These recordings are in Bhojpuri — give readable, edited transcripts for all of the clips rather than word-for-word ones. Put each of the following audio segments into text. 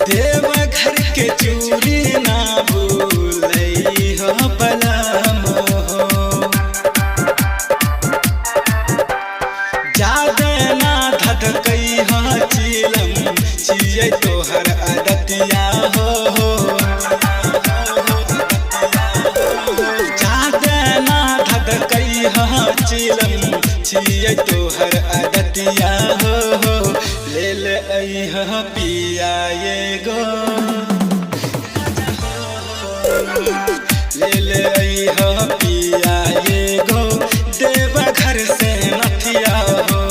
देवघर के चूड़ी ना भूलई हो बलम हो। जादे ना धधकई हो चिलम छियै तोहर अदतिया हो। जादे ना धधकई हो चिलम छियै तोहर अदतिया हो। ले ले अइह पिया ये गो, ले ले अइह पिया ये गो देवघर से नथिया हो।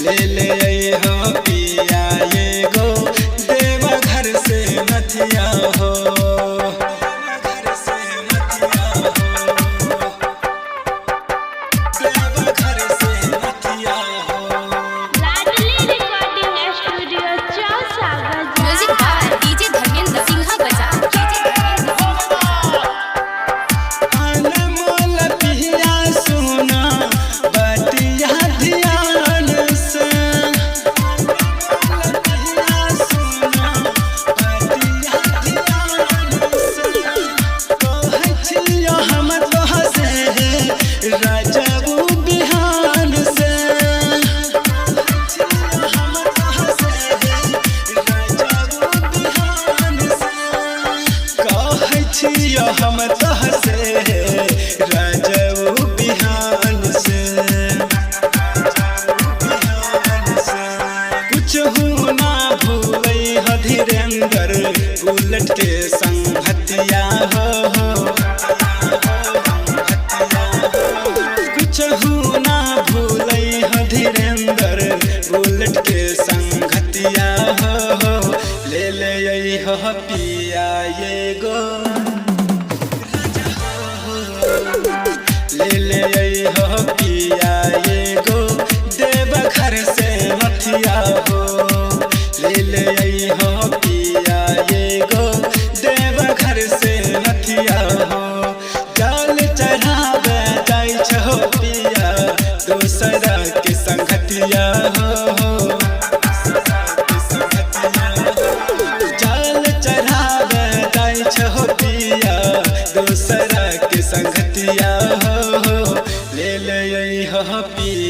ले ले अइह पिया ये गो देवघर से नथिया हो। हम तहसे राजऊ बिहान से, कुछ हूँ ना भूलई ह धीरेन्द्र उलट के संगतिया हो। कुछ हूँ ना भूलई ह धीरेन्द्र उलट के संगतिया हो। ले ले अइह पिया ये गो, ले ले अइह पिया ये गो देवघर से नथिया हो। ले ले अइह पिया ये गो देवघर से नथिया हो। जल चढ़ावे जाइ छहो पिया दूसरा के संगतिया हो। जल चढ़ावे जाइ छहो पिया दूसरा के संगतिया हो। ले ले अइह पिया